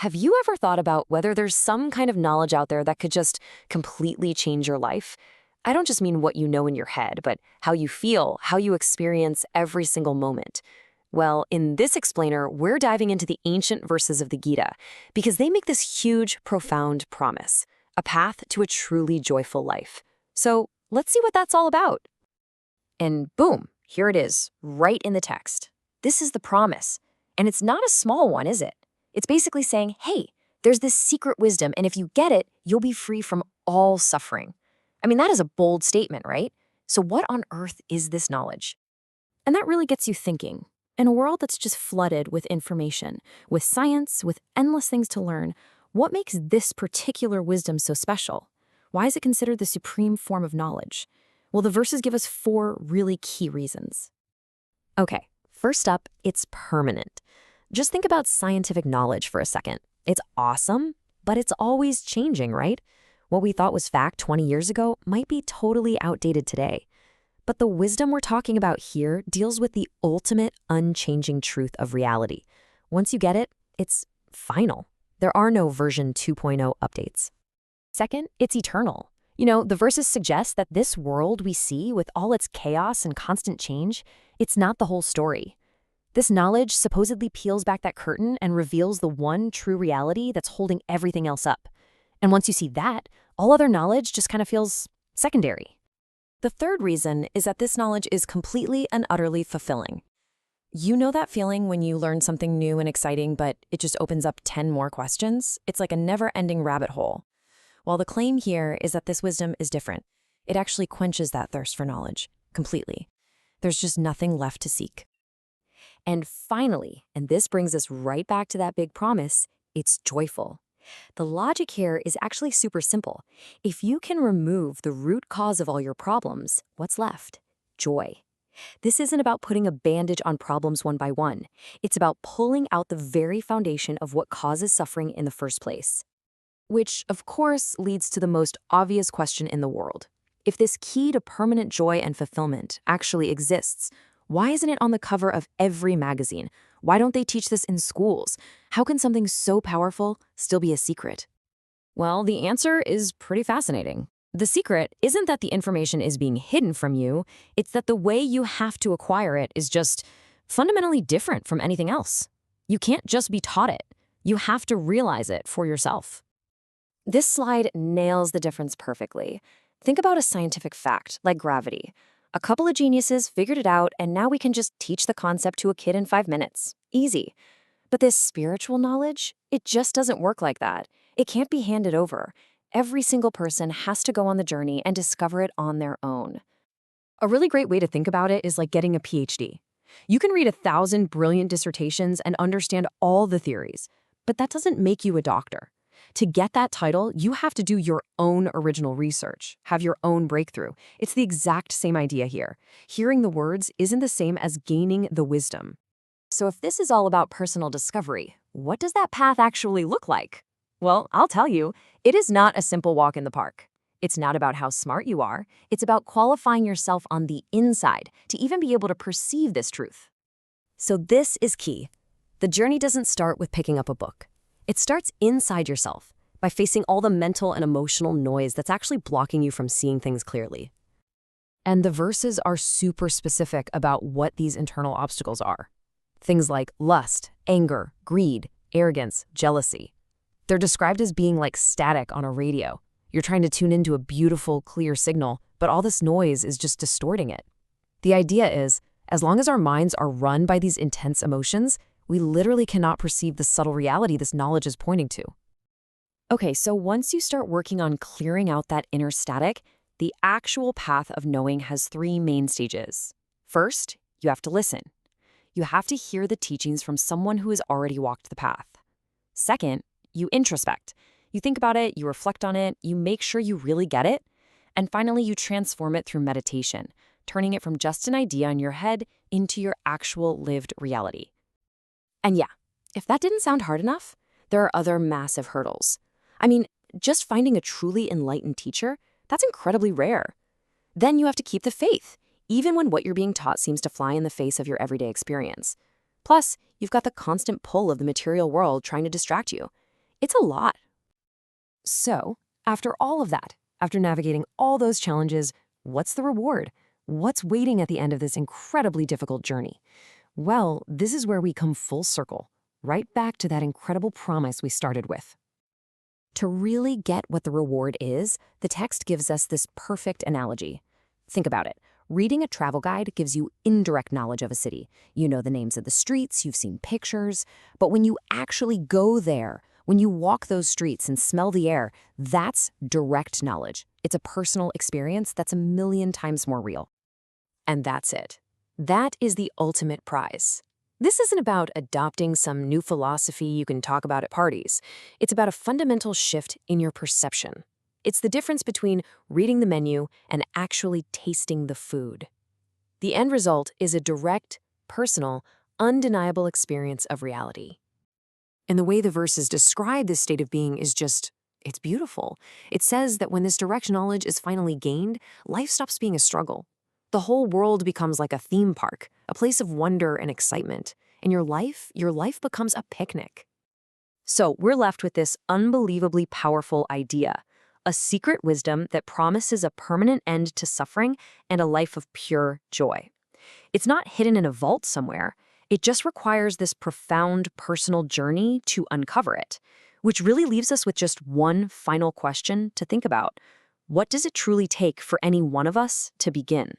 Have you ever thought about whether there's some kind of knowledge out there that could just completely change your life? I don't just mean what you know in your head, but how you feel, how you experience every single moment. Well, in this explainer, we're diving into the ancient verses of the Gita because they make this huge, profound promise, a path to a truly joyful life. So let's see what that's all about. And boom, here it is, right in the text. This is the promise. And it's not a small one, is it? It's basically saying, hey, there's this secret wisdom, and if you get it, you'll be free from all suffering. I mean, that is a bold statement, right? So what on earth is this knowledge? And that really gets you thinking. In a world that's just flooded with information, with science, with endless things to learn, what makes this particular wisdom so special? Why is it considered the supreme form of knowledge? Well, the verses give us 4 really key reasons. Okay, first up, it's permanent. Just think about scientific knowledge for a second. It's awesome, but it's always changing, right? What we thought was fact 20 years ago might be totally outdated today. But the wisdom we're talking about here deals with the ultimate unchanging truth of reality. Once you get it, it's final. There are no version 2.0 updates. Second, it's eternal. You know, the verses suggest that this world we see with all its chaos and constant change, it's not the whole story. This knowledge supposedly peels back that curtain and reveals the one true reality that's holding everything else up. And once you see that, all other knowledge just kind of feels secondary. The third reason is that this knowledge is completely and utterly fulfilling. You know that feeling when you learn something new and exciting, but it just opens up 10 more questions? It's like a never-ending rabbit hole. While the claim here is that this wisdom is different. It actually quenches that thirst for knowledge completely. There's just nothing left to seek. And finally, and this brings us right back to that big promise, it's joyful. The logic here is actually super simple. If you can remove the root cause of all your problems, what's left? Joy. This isn't about putting a bandage on problems one by one. It's about pulling out the very foundation of what causes suffering in the first place. Which, of course, leads to the most obvious question in the world. If this key to permanent joy and fulfillment actually exists, why isn't it on the cover of every magazine? Why don't they teach this in schools? How can something so powerful still be a secret? Well, the answer is pretty fascinating. The secret isn't that the information is being hidden from you, it's that the way you have to acquire it is just fundamentally different from anything else. You can't just be taught it. You have to realize it for yourself. This slide nails the difference perfectly. Think about a scientific fact like gravity. A couple of geniuses figured it out, and now we can just teach the concept to a kid in 5 minutes. Easy. But this spiritual knowledge, it just doesn't work like that. It can't be handed over. Every single person has to go on the journey and discover it on their own. A really great way to think about it is like getting a PhD. You can read 1,000 brilliant dissertations and understand all the theories, but that doesn't make you a doctor. To get that title, you have to do your own original research, have your own breakthrough. It's the exact same idea here. Hearing the words isn't the same as gaining the wisdom. So if this is all about personal discovery, what does that path actually look like? Well, I'll tell you, it is not a simple walk in the park. It's not about how smart you are. It's about qualifying yourself on the inside to even be able to perceive this truth. So this is key. The journey doesn't start with picking up a book. It starts inside yourself by facing all the mental and emotional noise that's actually blocking you from seeing things clearly. And the verses are super specific about what these internal obstacles are. Things like lust, anger, greed, arrogance, jealousy. They're described as being like static on a radio. You're trying to tune into a beautiful, clear signal, but all this noise is just distorting it. The idea is, as long as our minds are run by these intense emotions, we literally cannot perceive the subtle reality this knowledge is pointing to. Okay, so once you start working on clearing out that inner static, the actual path of knowing has 3 main stages. First, you have to listen. You have to hear the teachings from someone who has already walked the path. Second, you introspect. You think about it, you reflect on it, you make sure you really get it. And finally, you transform it through meditation, turning it from just an idea in your head into your actual lived reality. And yeah, if that didn't sound hard enough, there are other massive hurdles. I mean, just finding a truly enlightened teacher, that's incredibly rare. Then you have to keep the faith, even when what you're being taught seems to fly in the face of your everyday experience. Plus, you've got the constant pull of the material world trying to distract you. It's a lot. So, after all of that, after navigating all those challenges, what's the reward? What's waiting at the end of this incredibly difficult journey? Well, this is where we come full circle, right back to that incredible promise we started with. To really get what the reward is, the text gives us this perfect analogy. Think about it. Reading a travel guide gives you indirect knowledge of a city. You know the names of the streets, you've seen pictures. But when you actually go there, when you walk those streets and smell the air, that's direct knowledge. It's a personal experience that's a million times more real. And that's it. That is the ultimate prize. This isn't about adopting some new philosophy you can talk about at parties. It's about a fundamental shift in your perception. It's the difference between reading the menu and actually tasting the food. The end result is a direct, personal, undeniable experience of reality. And the way the verses describe this state of being is it's beautiful. It says that when this direct knowledge is finally gained, life stops being a struggle. The whole world becomes like a theme park, a place of wonder and excitement, and your life becomes a picnic. So we're left with this unbelievably powerful idea, a secret wisdom that promises a permanent end to suffering and a life of pure joy. It's not hidden in a vault somewhere. It just requires this profound personal journey to uncover it, which really leaves us with just one final question to think about. What does it truly take for any one of us to begin?